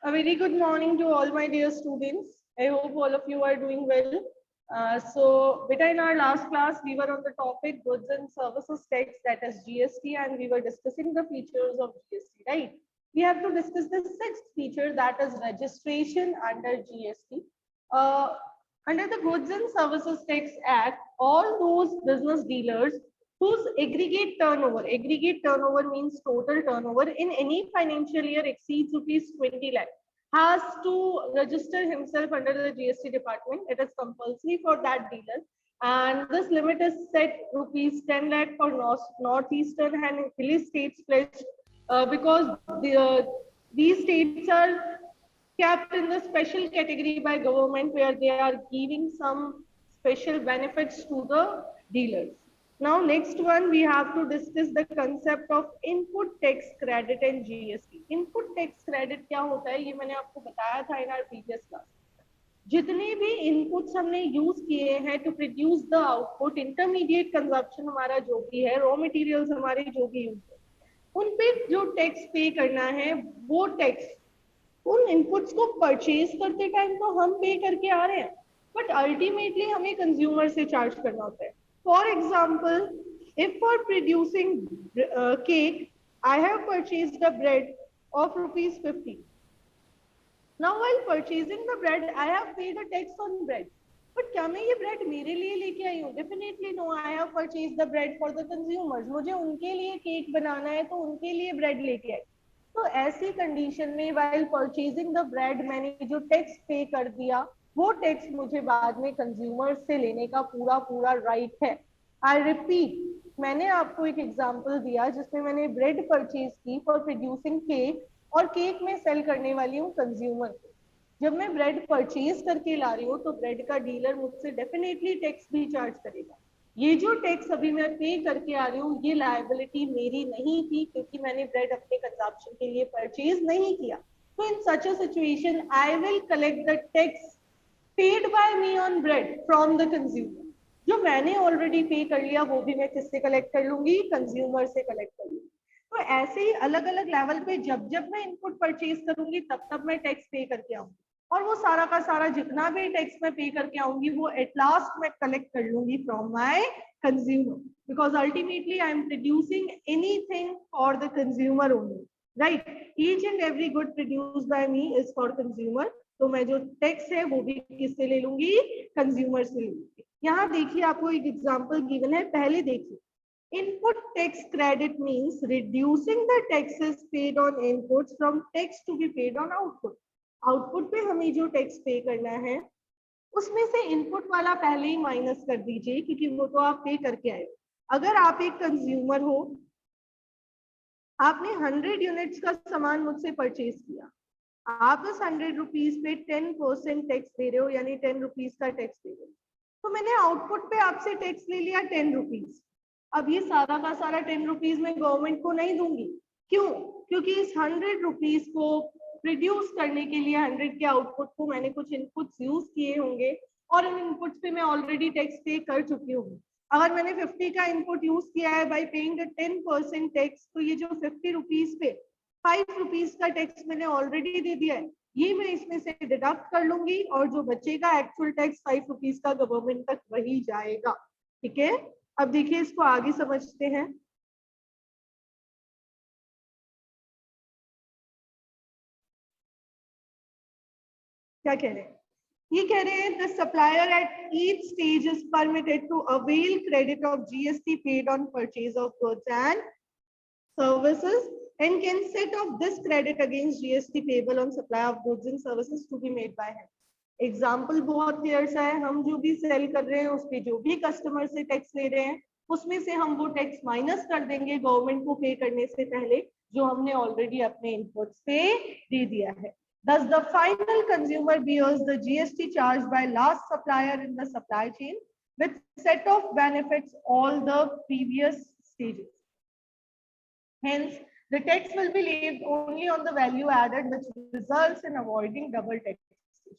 A very good morning to all my dear students. I hope all of you are doing well. Beta, in our last class, we were on the topic goods and services tax, that is GST, and we were discussing the features of GST, right? We have to discuss the sixth feature, that is registration under GST. Under the Goods and Services Tax Act, all those business dealers whose aggregate turnover means total turnover in any financial year exceeds ₹20 lakh, has to register himself under the GST department. It is compulsory for that dealer, and this limit is set ₹10 lakh for northeastern and hilly states pledged, because these states are kept in the special category by government, where they are giving some special benefits to the dealers. Now, next one, we have to discuss the concept of input tax credit and GST. Input tax credit क्या होता है, ये मैंने आपको बताया था in our previous class. जितने भी इनपुट्स हमने यूज किए हैं to produce the output, intermediate consumption हमारा जो भी है, रॉ मटेरियल्स हमारे जो भी यूज है, उन पे जो टैक्स पे करना है, वो टैक्स उन इनपुट्स को परचेज करते टाइम तो हम पे करके आ रहे हैं, बट अल्टीमेटली हमें कंज्यूमर से चार्ज करना होता है. For example, if for producing cake I have purchased a bread of ₹50. Now while purchasing the bread, I have paid a tax on bread. But क्या मैं ये ब्रेड मेरे लिए लेके आई हूँ? Definitely no. I have purchased the bread for the consumers. मुझे उनके लिए केक बनाना है तो उनके लिए ब्रेड लेके आई. तो ऐसी कंडीशन में while purchasing the bread मैंने जो टैक्स पे कर दिया, वो टैक्स मुझे बाद में कंज्यूमर से लेने का पूरा राइट है. I repeat, मैंने आपको एक एग्जांपल दिया जिसमें मैंने ब्रेड परचेज की फॉर प्रोड्यूसिंग केक, और केक में सेल करने वाली हूँ कंज्यूमर को. जब मैं ब्रेड परचेज करके ला रही हूँ तो ब्रेड का डीलर मुझसे डेफिनेटली टैक्स भी चार्ज करेगा. ये जो टैक्स अभी मैं पे करके आ रही हूँ, ये लायबिलिटी मेरी नहीं थी, क्योंकि मैंने ब्रेड अपने कंजप्शन के लिए परचेज नहीं किया. तो in such a situation I will collect the tax paid by me on bread from the consumer. जो मैंने ऑलरेडी पे कर लिया वो भी मैं किससे कलेक्ट कर लूंगी? कंज्यूमर से कलेक्ट कर लूंगी. तो ऐसे ही अलग अलग लेवल पे जब जब मैं इनपुट परचेज करूंगी तब मैं टैक्स पे करके आऊंगी, और वो सारा का सारा जितना भी टैक्स मैं पे करके आऊंगी वो एट लास्ट मैं कलेक्ट कर लूंगी from my consumer, because ultimately I am producing anything for the consumer only, right? Each and every good produced by me is for consumer. तो मैं जो टैक्स है वो भी किससे ले लूंगी? कंज्यूमर से ले लूंगी. यहाँ देखिए, आपको एक एग्जांपल गिवन है, पहले देखिए. Input tax credit means reducing the taxes paid on inputs from tax to be paid on output. Output पे हमें जो टैक्स पे करना है उसमें से इनपुट वाला पहले ही माइनस कर दीजिए, क्योंकि वो तो आप पे करके आए. अगर आप एक कंज्यूमर हो, आपने 100 यूनिट्स का सामान मुझसे परचेज किया, आप उस 100 रुपीज पे 10% टैक्स दे रहे हो, यानी 10 रुपीज का टैक्स दे रहे हो. तो मैंने आउटपुट पे आपसे टैक्स ले लिया 10 रुपीज. अब ये सारा का सारा 10 रुपीज में गवर्नमेंट को नहीं दूंगी. क्यों? क्योंकि इस 100 रुपीज को प्रोड्यूस करने के लिए 100 के आउटपुट को मैंने कुछ इनपुट्स यूज किए होंगे, और इन इनपुट्स पे मैं ऑलरेडी टैक्स पे कर चुकी हूँ. अगर मैंने 50 का इनपुट यूज किया है बाय पेइंग 10% टैक्स, तो ये जो 50 रुपीज पे 5 रुपीज का टैक्स मैंने ऑलरेडी दे दिया है, ये मैं इसमें से डिडक्ट कर लूंगी, और जो बचेगा एक्चुअल टैक्स 5 रुपीज का गवर्नमेंट तक वही जाएगा. ठीक है? अब देखिए, इसको आगे समझते हैं. क्या कह रहे हैं? ये कह रहे हैं the supplier at each stage is permitted to avail credit of GST paid on purchase of goods and services and can set off this credit against GST payable on supply of goods and services to be made by him. Example बहुत clear सा है. हम जो भी cell कर रहे हैं उस पे जो भी कस्टमर से टैक्स ले रहे हैं, उसमें से हम वो टैक्स माइनस कर देंगे गवर्नमेंट को पे करने से पहले, जो हमने ऑलरेडी अपने इनपुट्स पे दे दिया है. Thus the final consumer bears the GST charged by last supplier in the supply chain with set of benefits all the previous stages. Hence the tax will be levied only on the value added, which results in avoiding double taxation.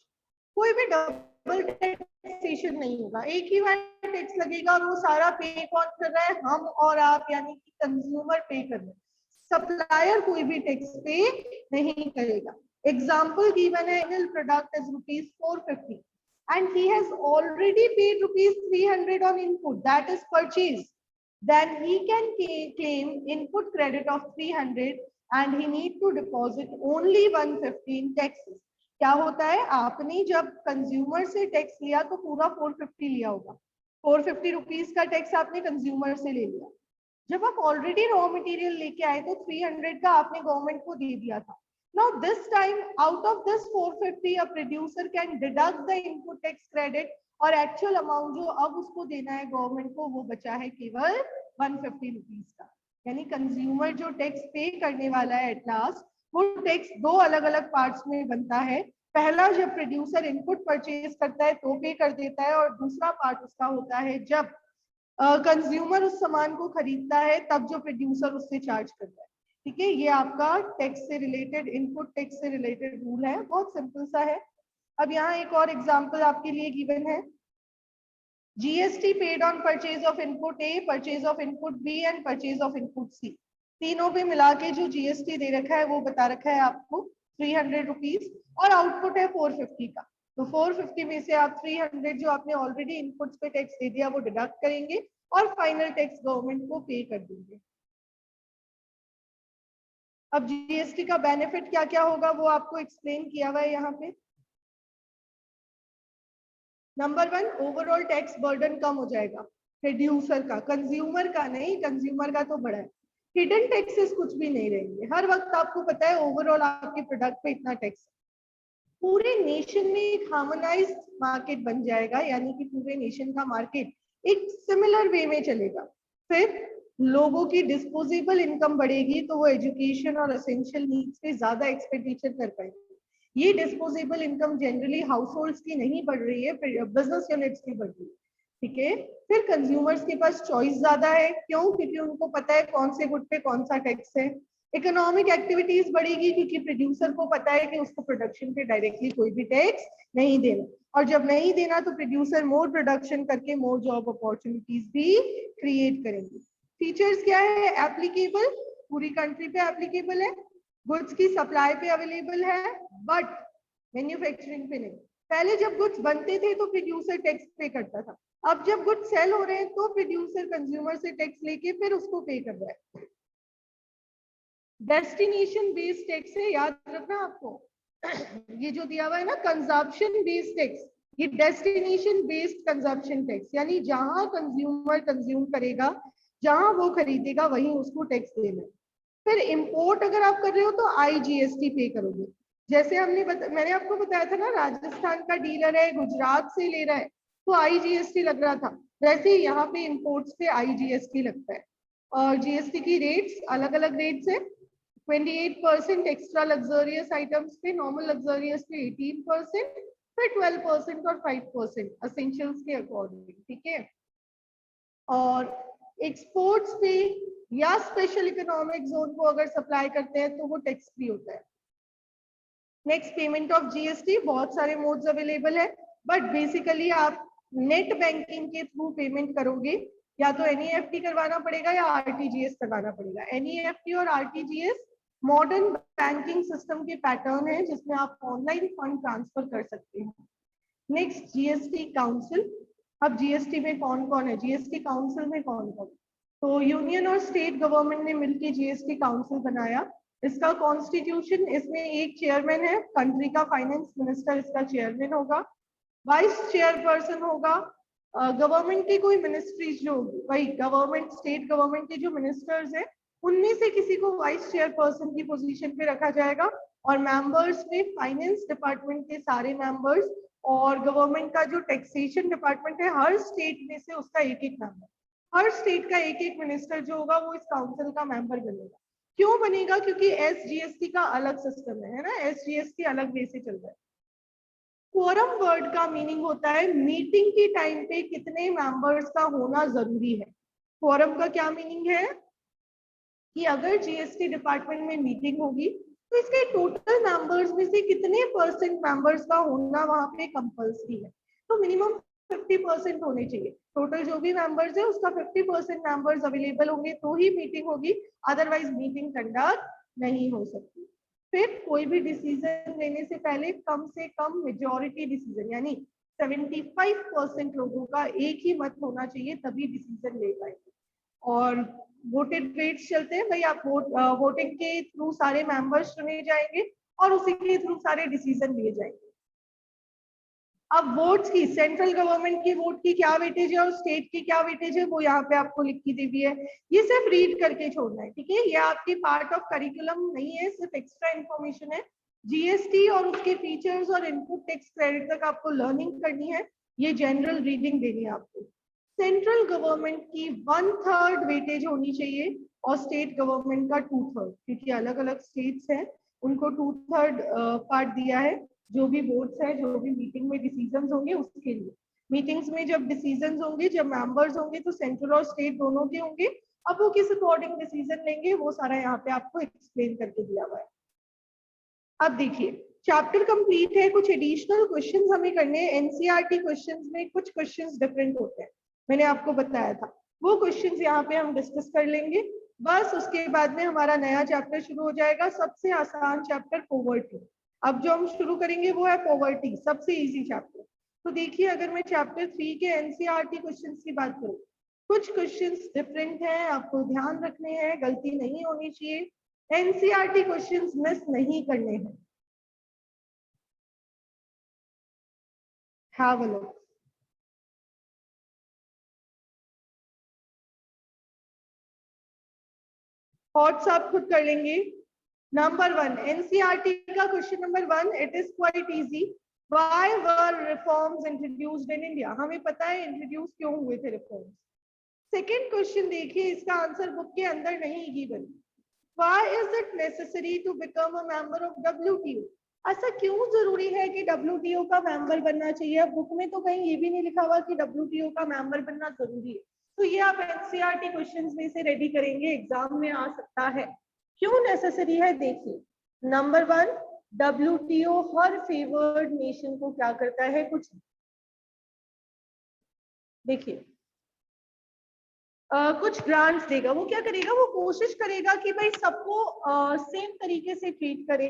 कोई भी double taxation नहीं होगा, एक ही बार tax लगेगा, और वो सारा पे कौन कर रहा है? हम और आप, यानी कि कंज्यूमर पे कर रहे हैं. सप्लायर कोई भी टैक्स पे नहीं करेगा. Example given है, single product is rupees 450 and he has already paid rupees 300 on input, that is purchase. Then he can claim input credit of 300 and he need to deposit only 150 in taxes. क्या होता है, आपने जब consumer से tax लिया तो पूरा 450 लिया होगा, 450 रुपीज का टैक्स आपने कंज्यूमर से ले लिया। जब आप ऑलरेडी रॉ मटेरियल लेके आए तो 300 का आपने गवर्नमेंट को दे दिया था। Now this time out of this 450 a producer can deduct the input tax credit और एक्चुअल अमाउंट जो अब उसको देना है गवर्नमेंट को वो बचा है केवल 150 रुपीज का। यानी कंज्यूमर जो टैक्स पे करने वाला है एट लास्ट, वो टैक्स दो अलग अलग पार्ट्स में बनता है। पहला जब प्रोड्यूसर इनपुट परचेज करता है तो पे कर देता है, और दूसरा पार्ट उसका होता है जब कंज्यूमर उस सामान को खरीदता है तब जो प्रोड्यूसर उससे चार्ज करता है। ठीक है, ये आपका टैक्स से रिलेटेड, इनपुट टैक्स से रिलेटेड रूल है, बहुत सिंपल सा है। अब यहाँ एक और एग्जांपल आपके लिए गिवन है, GST paid on purchase of input A, purchase of input B and purchase of input C. तीनों पे मिला के जो जीएसटी दे रखा है वो बता रखा है आपको 300 रुपीज और आउटपुट है 450 का। तो 450 में से आप 300 जो आपने ऑलरेडी इनपुट्स पे टैक्स दे दिया वो डिडक्ट करेंगे और फाइनल टैक्स गवर्नमेंट को पे कर देंगे। अब जीएसटी का बेनिफिट क्या क्या होगा वो आपको एक्सप्लेन किया हुआ है यहाँ पे। नंबर 1, ओवरऑल टैक्स बर्डन कम हो जाएगा प्रोड्यूसर का, कंज्यूमर का नहीं, कंज्यूमर का तो बड़ा है। हिडन टैक्सेस कुछ भी नहीं रहेंगे, हर वक्त आपको पता है ओवरऑल आपके प्रोडक्ट पे इतना टैक्स। पूरे नेशन में एक हार्मोनाइज्ड मार्केट बन जाएगा, यानी कि पूरे नेशन का मार्केट एक सिमिलर वे में चलेगा। फिर लोगों की डिस्पोजेबल इनकम बढ़ेगी तो वो एजुकेशन और एसेंशियल नीड्स पे ज्यादा एक्सपेंडिचर कर पाएंगे। ये disposable income generally house holds की नहीं बढ़ रही है, बिजनेस यूनिट्स की बढ़ रही है। ठीक है, फिर कंज्यूमर्स के पास चॉइस ज्यादा है, क्यों? क्योंकि उनको पता है कौन से गुड पे कौन सा टैक्स है। इकोनॉमिक एक्टिविटीज बढ़ेगी क्योंकि प्रोड्यूसर को पता है कि उसको प्रोडक्शन पे डायरेक्टली कोई भी टैक्स नहीं देना, और जब नहीं देना तो प्रोड्यूसर मोर प्रोडक्शन करके मोर जॉब अपॉर्चुनिटीज भी क्रिएट करेंगे। फीचर्स क्या है? एप्लीकेबल, पूरी कंट्री पे एप्लीकेबल है, गुड्स की सप्लाई पे अवेलेबल है, बट मैन्युफैक्चरिंग पे नहीं। पहले जब गुड्स बनते थे तो प्रोड्यूसर टैक्स पे करता था, अब जब गुड्स सेल हो रहे हैं तो प्रोड्यूसर कंज्यूमर से टैक्स लेके फिर उसको पे कर रहा है। डेस्टिनेशन बेस्ड टैक्स है, याद रखना आपको, ये जो दिया हुआ है ना कंजप्शन बेस्ड टैक्स, ये डेस्टिनेशन बेस्ड कंजप्शन टैक्स, यानी जहां कंज्यूमर कंज्यूम करेगा, जहां वो खरीदेगा वहीं उसको टैक्स देना है। फिर इंपोर्ट अगर आप कर रहे हो तो आईजीएसटी पे करोगे। जैसे मैंने आपको बताया था ना, राजस्थान का डीलर है, गुजरात से ले रहा है तो आईजीएसटी लग रहा था, वैसे यहाँ पे इंपोर्ट्स पे आईजीएसटी लगता है। और जीएसटी की रेट्स अलग अलग रेट्स है, 28% एक्स्ट्रा लग्जरियस आइटम्स पे, नॉर्मल लग्जरियस पे 18%, फिर 12% और 5% एसेंशियल्स के अकॉर्डिंग। ठीक है, और एक्सपोर्ट्स पे या स्पेशल इकोनॉमिक जोन को अगर सप्लाई करते हैं तो वो टैक्स फ्री होता है। नेक्स्ट, पेमेंट ऑफ जीएसटी, बहुत सारे मोड्स अवेलेबल है, बट बेसिकली आप नेट बैंकिंग के थ्रू पेमेंट करोगे, या तो एनईएफटी करवाना पड़ेगा या आरटीजीएस करवाना पड़ेगा। एनईएफटी और आरटीजीएस मॉडर्न बैंकिंग सिस्टम के पैटर्न है जिसमें आप ऑनलाइन फंड ट्रांसफर कर सकते हैं। Next, GST council. अब जीएसटी में कौन कौन है, जीएसटी काउंसिल में कौन कौन? तो यूनियन और स्टेट गवर्नमेंट ने मिलकर जीएसटी काउंसिल बनाया। इसका कॉन्स्टिट्यूशन, इसमें एक चेयरमैन है, कंट्री का फाइनेंस मिनिस्टर इसका चेयरमैन होगा, वाइस चेयरपर्सन होगा, गवर्नमेंट की कोई मिनिस्ट्रीज जो होगी वही गवर्नमेंट, स्टेट गवर्नमेंट के जो मिनिस्टर्स हैं उनमें से किसी को वाइस चेयरपर्सन की पोजीशन पे रखा जाएगा, और मेंबर्स में फाइनेंस डिपार्टमेंट के सारे मेंबर्स, और गवर्नमेंट का जो टैक्सेशन डिपार्टमेंट है हर स्टेट में से उसका एक एक मेंबर, हर स्टेट का एक एक मिनिस्टर जो होगा वो इस काउंसिल का मेंबर बनेगा। क्यों बनेगा? क्योंकि एसजीएसटी का अलग सिस्टम है ना, एसजीएसटी अलग वे से चल रहा है। क्वोरम वर्ड का मीनिंग होता है मीटिंग के टाइम पे कितने मेंबर्स का होना जरूरी है। क्वोरम का क्या मीनिंग है कि अगर जीएसटी डिपार्टमेंट में मीटिंग होगी तो इसके टोटल मेंबर्स में से कितने परसेंट मेंबर्स का होना वहां पे कंपल्सरी है। तो मिनिमम 50% होने चाहिए, टोटल जो भी मेंबर्स है उसका 50% मेंबर्स अवेलेबल होंगे तो ही मीटिंग होगी, अदरवाइज मीटिंग कंडक्ट नहीं हो सकती। फिर कोई भी डिसीजन लेने से पहले कम से कम मेजॉरिटी डिसीजन यानी 75% लोगों का एक ही मत होना चाहिए, तभी डिसीजन ले पाएंगे। और वोटेड रेट्स चलते हैं भाई, आप वोटिंग के थ्रू सारे मेंबर्स चुने जाएंगे और उसी के थ्रू सारे डिसीजन लिए जाएंगे। अब वोट्स की, सेंट्रल गवर्नमेंट की वोट की क्या वेटेज है और स्टेट की क्या वेटेज है वो यहाँ पे आपको लिख के दी हुई है, ये सिर्फ रीड करके छोड़ना है, ठीक है। ये आपकी पार्ट ऑफ करिकुलम नहीं है, सिर्फ एक्स्ट्रा इन्फॉर्मेशन है। जीएसटी और उसके फीचर्स और इनपुट टैक्स क्रेडिट तक आपको लर्निंग करनी है, ये जनरल रीडिंग देनी है आपको। सेंट्रल गवर्नमेंट की 1/3 वेटेज होनी चाहिए और स्टेट गवर्नमेंट का 2/3, क्योंकि अलग अलग स्टेट्स हैं उनको 2/3 पार्ट दिया है। जो भी वोट्स है, जो भी मीटिंग में डिसीजंस होंगे उसके लिए, मीटिंग्स में जब डिसीजंस होंगे, जब मेंबर्स होंगे तो सेंट्रल और स्टेट दोनों के होंगे। अब वो किस अकॉर्डिंग डिसीजन लेंगे वो सारा यहाँ पे आपको एक्सप्लेन करके दिया हुआ है। अब देखिए चैप्टर कंप्लीट है, कुछ एडिशनल क्वेश्चंस हमें करने हैं। एनसीईआरटी क्वेश्चंस में कुछ क्वेश्चंस डिफरेंट होते हैं, मैंने आपको बताया था, वो क्वेश्चंस यहाँ पे हम डिस्कस कर लेंगे। बस उसके बाद में हमारा नया चैप्टर शुरू हो जाएगा, सबसे आसान चैप्टर पॉवर्टी। अब जो हम शुरू करेंगे वो है पॉवर्टी, सबसे इजी चैप्टर। तो देखिए अगर मैं चैप्टर 3 के एनसीईआरटी क्वेश्चंस की बात करूँ, कुछ क्वेश्चंस डिफरेंट हैं, आपको ध्यान रखने हैं, गलती नहीं होनी चाहिए, एनसीईआरटी क्वेश्चंस मिस नहीं करने हैं। Have a look. थॉट्स आप खुद कर लेंगे। नंबर 1 एनसीईआरटी का question number 1, it is quite easy. Why were reforms introduced in India? हमें पता है इंट्रोड्यूस क्यों हुए थे रिफॉर्म्स। सेकेंड क्वेश्चन देखिए, इसका आंसर बुक के अंदर नहीं given. Why is it necessary to become a member of WTO? ऐसा क्यों जरूरी है कि WTO का मेंबर बनना चाहिए? बुक में तो कहीं ये भी नहीं लिखा हुआ कि WTO का मेंबर बनना जरूरी है। तो ये आप एनसीईआरटी क्वेश्चंस में से रेडी करेंगे, एग्जाम में आ सकता है। क्यों नेसेसरी है देखिए, नंबर 1, WTO हर फेवर्ड नेशन को क्या करता है, कुछ देखिए कुछ ग्रांट्स देगा। वो क्या करेगा, वो कोशिश करेगा कि भाई सबको सेम तरीके से ट्रीट करे,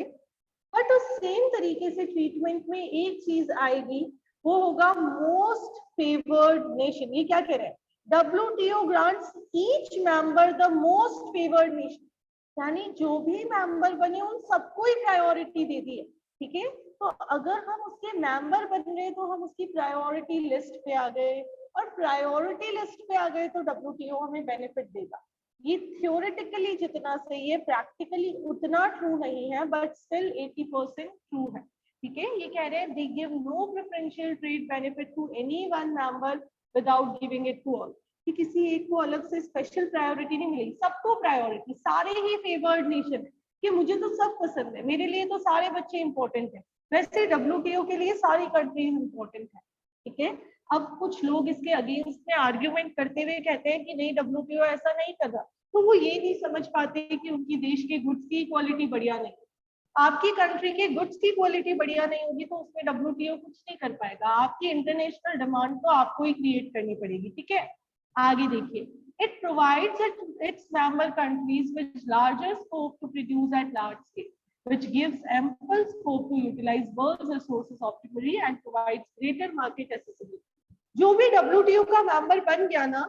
बट उस सेम तरीके से ट्रीटमेंट में एक चीज आएगी, वो होगा मोस्ट फेवर्ड नेशन। ये क्या कह रहे हैं, WTO grants each member the most favoured nation, यानी जो भी मेंबर बने उन सबको ही प्रायोरिटी दे दी है, ठीक है। तो अगर हम उसके मेंबर बन गए तो हम उसकी प्रायोरिटी लिस्ट पे आ गए, और प्रायोरिटी लिस्ट पे आ गए तो WTO हमें बेनिफिट देगा। ये थ्योरेटिकली जितना सही है, प्रैक्टिकली उतना ट्रू नहीं है, बट स्टिल 80% ट्रू है, ठीक है। ये कह रहे हैं they give no preferential trade benefit to any one member without giving it to all, कि किसी एक को अलग से स्पेशल प्रायोरिटी नहीं मिलेगी, सबको प्रायोरिटी, सारे ही फेवर्ड नेशन है कि मुझे तो सब पसंद है, मेरे लिए तो सारे बच्चे इंपॉर्टेंट है, वैसे WTO के लिए सारी कंट्रीज इंपॉर्टेंट है, ठीक है। अब कुछ लोग इसके अगेंस्ट में आर्ग्यूमेंट करते हुए कहते हैं कि नहीं WTO ऐसा नहीं कर रहा, तो वो ये नहीं समझ पाते कि उनकी देश के गुड्स की क्वालिटी बढ़िया नहीं, आपकी कंट्री के गुड्स की क्वालिटी बढ़िया नहीं होगी तो उसमें WTO कुछ नहीं कर पाएगा, आपकी इंटरनेशनल डिमांड तो आपको ही क्रिएट करनी पड़ेगी, ठीक है। आगे देखिए, it provides its member countries with larger scope to produce at large scale, which gives ample scope to utilize world's resources optimally and provides greater market accessibility. जो भी WTO का मेंबर बन गया ना,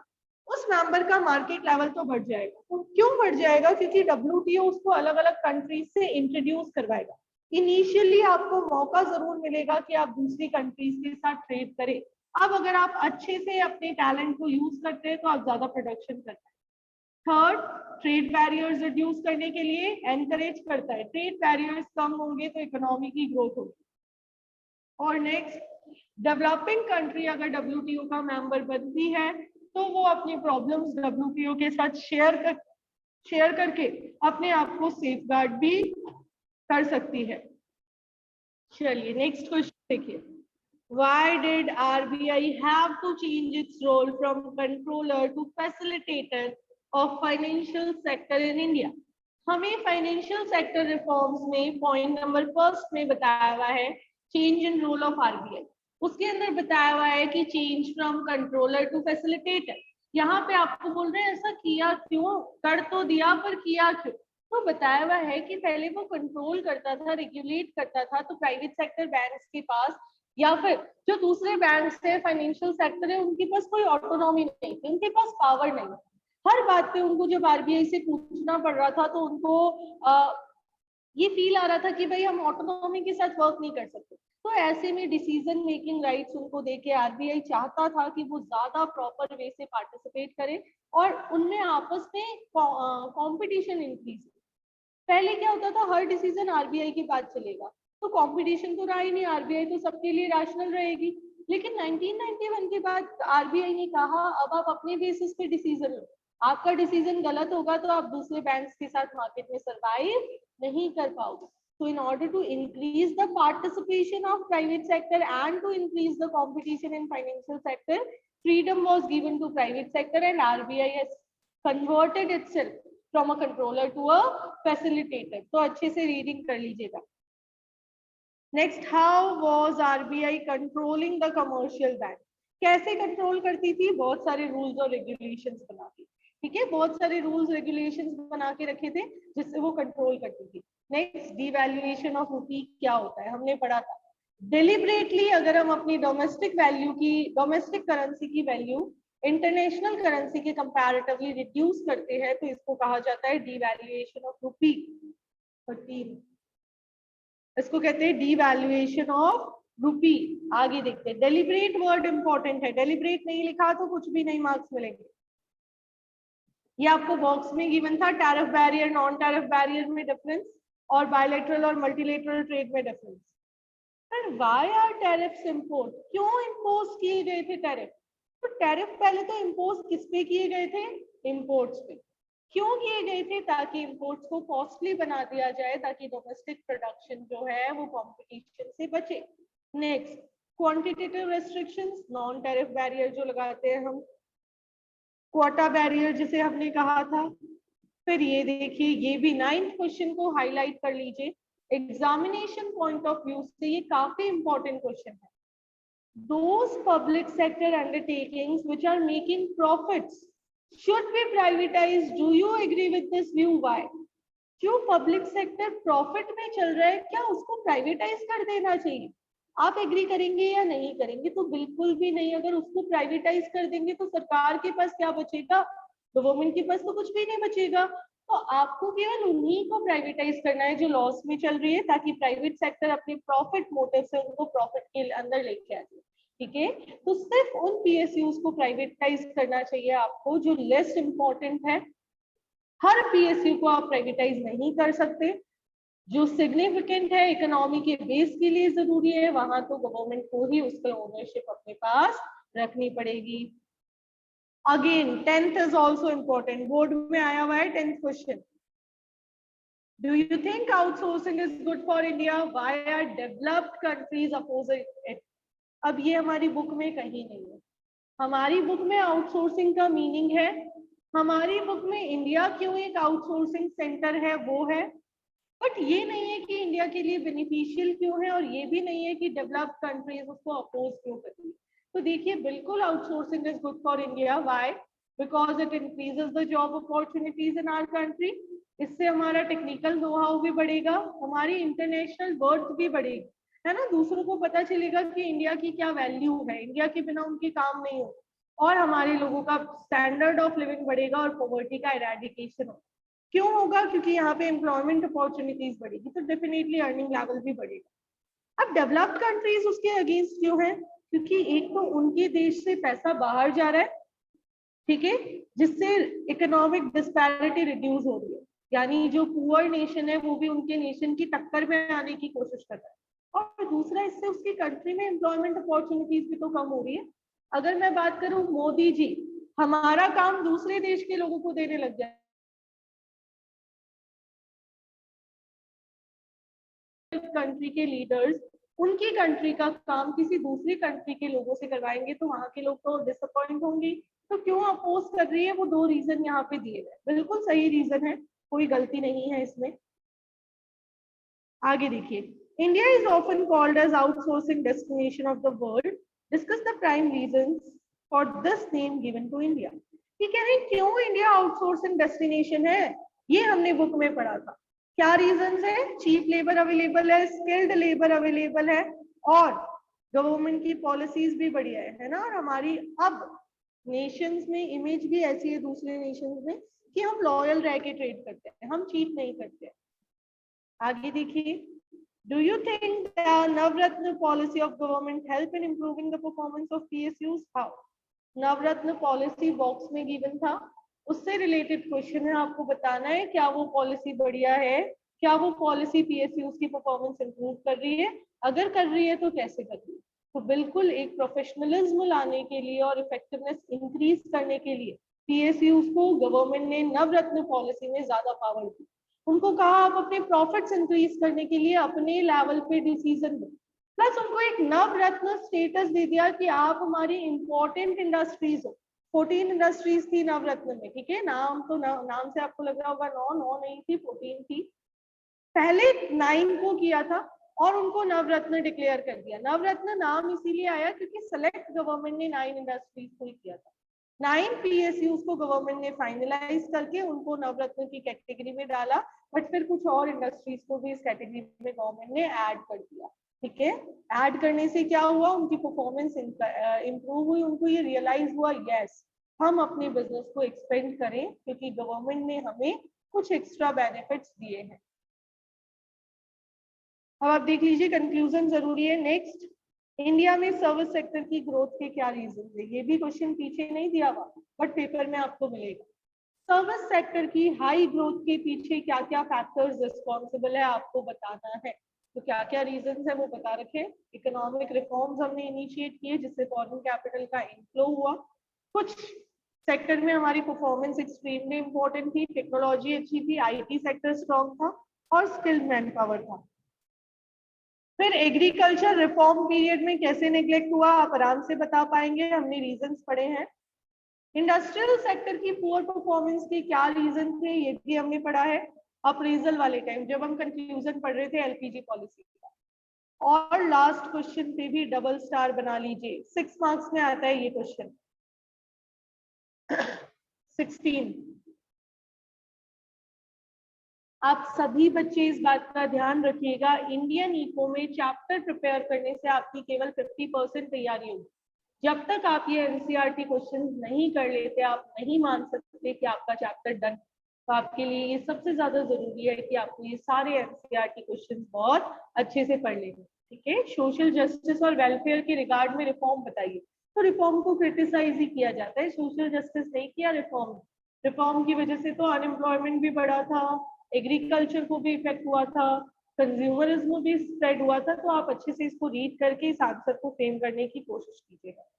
उस मेंबर का मार्केट लेवल तो बढ़ जाएगा। तो क्यों बढ़ जाएगा, क्योंकि WTO उसको अलग अलग कंट्रीज से इंट्रोड्यूस करवाएगा। इनिशियली आपको मौका जरूर मिलेगा कि आप दूसरी कंट्रीज के साथ ट्रेड करें। अब अगर आप अच्छे से अपने टैलेंट को यूज करते हैं तो आप ज्यादा प्रोडक्शन करते हैं। थर्ड, ट्रेड बैरियर्स रिड्यूस करने के लिए एनकरेज करता है, ट्रेड बैरियर्स कम होंगे तो इकोनॉमी की ग्रोथ होगी। और नेक्स्ट, डेवलपिंग कंट्री अगर WTO का मेंबर बनती है तो वो अपनी प्रॉब्लम्स WTO के साथ शेयर करके अपने आप को सेफगार्ड भी कर सकती है। चलिए नेक्स्ट क्वेश्चन देखिए, Why did RBI have to change its role from controller to facilitator of financial sector in India? हमें फाइनेंशियल सेक्टर रिफॉर्म्स में पॉइंट नंबर 1 में बताया हुआ है change in role of RBI। उसके अंदर बताया हुआ है कि change from controller to facilitator. यहाँ पे आपको बोल रहे हैं ऐसा किया क्यों, कर तो दिया पर किया क्यों। तो बताया हुआ है कि पहले वो कंट्रोल करता था, रेगुलेट करता था, तो प्राइवेट सेक्टर बैंक्स के पास या फिर जो दूसरे बैंक्स है, फाइनेंशियल सेक्टर है, उनके पास कोई ऑटोनॉमी नहीं थी, उनके पास पावर नहीं। हर बात पे उनको जब आरबीआई से पूछना पड़ रहा था तो उनको ये फील आ रहा था कि भाई हम ऑटोनॉमी के साथ वर्क नहीं कर सकते। तो ऐसे में डिसीजन मेकिंग राइट्स उनको देके आरबीआई चाहता था कि वो ज्यादा प्रॉपर वे से पार्टिसिपेट करें और उनमें आपस में कंपटीशन इंक्रीज। पहले क्या होता था, हर डिसीजन आरबीआई के बाद चलेगा, तो कंपटीशन तो रहा ही नहीं, आरबीआई तो सबके लिए रैशनल रहेगी। लेकिन 1991 के बाद आरबीआई ने कहा अब आप अपने बेसिस पे डिसीजन लो, आपका डिसीजन गलत होगा तो आप दूसरे बैंक्स के साथ मार्केट में सरवाइव नहीं कर पाओगे। So in order to increase the participation of private sector and to increase the competition in financial sector, freedom was given to private sector and RBI has converted itself from a controller to a facilitator. तो अच्छे से reading कर लीजिएगा। Next, how was RBI controlling the commercial bank? कैसे control करती थी? बहुत सारे रूल्स और रेगुलेशंस बना के, ठीक है, बहुत सारे रूल्स रेगुलेशंस बना के रखे थे जिससे वो कंट्रोल करती थी। नेक्स्ट, डिवैल्यूएशन ऑफ रूपी क्या होता है, हमने पढ़ा था। डिलिबरेटली अगर हम अपनी डोमेस्टिक वैल्यू की, डोमेस्टिक करेंसी की वैल्यू इंटरनेशनल करेंसी के कंपैरेटिवली रिड्यूस करते हैं तो इसको कहा जाता है डिवैल्यूएशन ऑफ रूपी। 13, इसको कहते हैं डिवैल्यूएशन ऑफ रूपी। आगे देखते हैं, डेलिब्रेट वर्ड इंपॉर्टेंट है, डेलिब्रेट नहीं लिखा तो कुछ भी नहीं मार्क्स मिलेंगे। ये आपको बॉक्स में गिवन था, tariff barrier non tariff barrier में डिफरेंस और बायलैटरल और मल्टीलेटरल ट्रेड में difference. And why are tariffs impose, क्यों इम्पोज किए गए थे टैरिफ? तो टैरिफ पहले तो इम्पोज किस पे किए गए थे? इम्पोर्ट्स पे। क्यों किए गए थे? ताकि इम्पोर्ट्स को कॉस्टली बना दिया जाए, ताकि डोमेस्टिक प्रोडक्शन जो है वो कंपटीशन से बचे। Next, quantitative restrictions, non tariff barrier जो लगाते हैं हम, क्वाटा बैरियर जिसे हमने कहा था। फिर ये देखिए, ये भी 9th क्वेश्चन को हाईलाइट कर लीजिए, एग्जामिनेशन पॉइंट ऑफ व्यू से ये काफी इंपॉर्टेंट क्वेश्चन है। Those public sector undertakings which are making profits should be privatized. Do you agree with this view? Why? जो पब्लिक सेक्टर प्रॉफिट में चल रहा है, क्या उसको प्राइवेटाइज कर देना चाहिए? आप एग्री करेंगे या नहीं करेंगे? तो बिल्कुल भी नहीं। अगर उसको प्राइवेटाइज कर देंगे तो सरकार के पास क्या बचेगा? गवर्नमेंट के पास तो कुछ भी नहीं बचेगा। तो आपको केवल उन्हीं को प्राइवेटाइज करना है जो लॉस में चल रही है, ताकि प्राइवेट सेक्टर अपने प्रॉफिट मोटिव से उनको प्रॉफिट के अंदर लेके आ जाए। ठीक है, तो सिर्फ उन पीएसयूज को प्राइवेटाइज करना चाहिए आपको जो लेस इंपॉर्टेंट है। हर पीएसयू को आप प्राइवेटाइज नहीं कर सकते। जो सिग्निफिकेंट है, इकोनॉमी के बेस के लिए जरूरी है, वहां तो गवर्नमेंट को ही उसका ओनरशिप अपने पास रखनी पड़ेगी। Again 10th is also important, board में आया हुआ है 10th question. Do you think outsourcing is good for India? Why are developed countries oppose it? अब ये हमारी बुक में कहीं नहीं है। हमारी बुक में आउटसोर्सिंग का मीनिंग है, हमारी बुक में इंडिया क्यों एक आउटसोर्सिंग सेंटर है वो है, बट ये नहीं है कि इंडिया के लिए बेनिफिशियल क्यों है, और ये भी नहीं है कि डेवलप्ड कंट्रीज उसको अपोज क्यों करती है। तो देखिए, बिल्कुल outsourcing is good for India. Why? Because it increases the job opportunities in our country. इससे हमारा टेक्निकल नो हाउ भी बढ़ेगा, हमारी इंटरनेशनल वर्थ भी बढ़ेगी, है ना। दूसरों को पता चलेगा कि इंडिया की क्या वैल्यू है, इंडिया के बिना उनके काम नहीं हो, और हमारे लोगों का स्टैंडर्ड ऑफ लिविंग बढ़ेगा और पॉवर्टी का इरेडिकेशन होगा। क्यों होगा? क्योंकि यहाँ पे एम्प्लॉयमेंट अपॉर्चुनिटीज बढ़ेगी, तो डेफिनेटली अर्निंग लेवल भी बढ़ेगा। अब डेवलप्ड कंट्रीज उसके अगेंस्ट क्यों है? क्योंकि एक तो उनके देश से पैसा बाहर जा रहा है, ठीक है, जिससे इकोनॉमिक डिस्पैरिटी रिड्यूस हो रही है, यानी जो पुअर नेशन है वो भी उनके नेशन की टक्कर में आने की कोशिश कर रहा है। और दूसरा, इससे उसकी कंट्री में एम्प्लॉयमेंट अपॉर्चुनिटीज भी तो कम हो रही है। अगर मैं बात करूं, मोदी जी हमारा काम दूसरे देश के लोगों को देने लग जाए, कंट्री के लीडर्स उनकी कंट्री का काम किसी दूसरी कंट्री के लोगों से करवाएंगे तो वहां के लोग तो डिसअपॉइंट होंगे। तो क्यों अपोज कर रही है? वो 2 रीजन यहाँ पे दिए गए, बिल्कुल सही रीजन है, कोई गलती नहीं है इसमें। आगे देखिए, India is often called as outsourcing destination of the world. Discuss the prime reasons for this name given to India. ये कह रहे हैं क्यों इंडिया आउटसोर्सिंग डेस्टिनेशन है? ये हमने बुक में पढ़ा था। क्या रीजन है? चीप लेबर अवेलेबल है, स्किल्ड लेबर अवेलेबल है, और गवर्नमेंट की पॉलिसीज भी बढ़िया है ना। और हमारी अब नेशंस में इमेज भी ऐसी है दूसरे नेशंस में कि हम लॉयल रह के ट्रेड करते हैं, हम चीट नहीं करते। आगे देखिए, do you think the Navratna policy of government help in improving the performance of PSUs? How? Navratna policy box में गिवन था, उससे रिलेटेड क्वेश्चन है, आपको बताना है क्या वो पॉलिसी बढ़िया है, क्या वो पॉलिसी PSUs की परफॉर्मेंस इंप्रूव कर रही है, अगर कर रही है तो कैसे कर रही है। तो बिल्कुल एक प्रोफेशनलिज्म लाने के लिए और इफेक्टिवनेस इंक्रीज करने के लिए PSUs को गवर्नमेंट ने नवरत्न पॉलिसी में ज्यादा पावर दी। उनको कहा आप अपने प्रॉफिट्स इंक्रीज करने के लिए अपने लेवल पे डिसीजन दो, प्लस उनको एक नवरत्न स्टेटस दे दिया कि आप हमारी इंपॉर्टेंट इंडस्ट्रीज हो। 14 इंडस्ट्रीज थी नवरत्न में, ठीक है, नाम तो नाम से आपको लग रहा होगा 9 नहीं थी, 14 थी। पहले 9 को किया था और उनको नवरत्न डिक्लेयर कर दिया। नवरत्न नाम इसीलिए आया क्योंकि सेलेक्ट गवर्नमेंट ने 9 इंडस्ट्रीज को ही किया था। 9 PSUs को गवर्नमेंट ने फाइनलाइज करके उनको नवरत्न की कैटेगरी में डाला, बट फिर कुछ और इंडस्ट्रीज को भी इस कैटेगरी में गवर्नमेंट ने ऐड कर दिया। ठीक है, ऐड करने से क्या हुआ, उनकी परफॉर्मेंस इंप्रूव हुई, उनको ये रियलाइज हुआ यस हम अपने बिजनेस को एक्सपेंड करें क्योंकि गवर्नमेंट ने हमें कुछ एक्स्ट्रा बेनिफिट्स दिए हैं। अब आप देख लीजिए, कंक्लूजन जरूरी है। नेक्स्ट, इंडिया में सर्विस सेक्टर की ग्रोथ के क्या रीजन है? ये भी क्वेश्चन पीछे नहीं दिया हुआ बट पेपर में आपको मिलेगा। सर्विस सेक्टर की हाई ग्रोथ के पीछे क्या क्या फैक्टर्स रिस्पॉन्सिबल है आपको बताना है। तो क्या क्या रीजन है वो बता रखे। इकोनॉमिक रिफॉर्म्स हमने इनिशिएट किए जिससे फॉरेन कैपिटल का इनफ्लो हुआ। कुछ सेक्टर में हमारी परफॉर्मेंस एक्सट्रीमली इंपॉर्टेंट थी, टेक्नोलॉजी अच्छी थी, IT सेक्टर स्ट्रॉन्ग था और स्किल्ड मैन पावर था। फिर एग्रीकल्चर रिफॉर्म पीरियड में कैसे नेग्लेक्ट हुआ आप आराम से बता पाएंगे, हमने रीजंस पढ़े हैं। इंडस्ट्रियल सेक्टर की पुअर परफॉर्मेंस के क्या रीजन थे ये भी हमने पढ़ा है अप्रेजल वाले टाइम जब हम कंक्लूजन पढ़ रहे थे LPG पॉलिसी का। और लास्ट क्वेश्चन पे भी डबल स्टार बना लीजिए, 6 मार्क्स में आता है ये क्वेश्चन। 16, आप सभी बच्चे इस बात का ध्यान रखिएगा, इंडियन इको में चैप्टर प्रिपेयर करने से आपकी केवल 50% तैयारी होगी। जब तक आप ये NCERT क्वेश्चन नहीं कर लेते आप नहीं मान सकते कि आपका चैप्टर डन। तो आपके लिए ये सबसे ज्यादा जरूरी है कि आपको ये सारे NCERT क्वेश्चन बहुत अच्छे से पढ़ लेंगे। ठीक है, सोशल जस्टिस और वेलफेयर के रिगार्ड में रिफॉर्म बताइए। तो रिफॉर्म को क्रिटिसाइज ही किया जाता है, सोशल जस्टिस नहीं किया रिफॉर्म। रिफॉर्म की वजह से तो अनएम्प्लॉयमेंट भी बढ़ा था, एग्रीकल्चर को भी इफेक्ट हुआ था, कंज्यूमरिज्म भी स्प्रेड हुआ था। तो आप अच्छे से इसको रीड करके इस आंसर को फ्रेम करने की कोशिश कीजिएगा।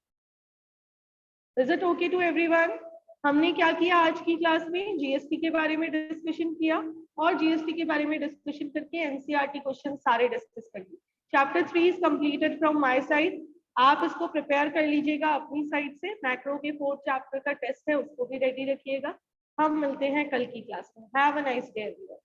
Is it okay to everyone? हमने क्या किया आज की क्लास में, GST के बारे में डिस्कशन किया और GST के बारे में डिस्कशन करके NCERT क्वेश्चन सारे डिस्कस कर लिए। Chapter 3 is completed from my side. आप इसको प्रिपेयर कर लीजिएगा अपनी साइड से। मैक्रो के 4th चैप्टर का टेस्ट है उसको भी रेडी रखिएगा। हम मिलते हैं कल की क्लास में। Have a nice day everyone.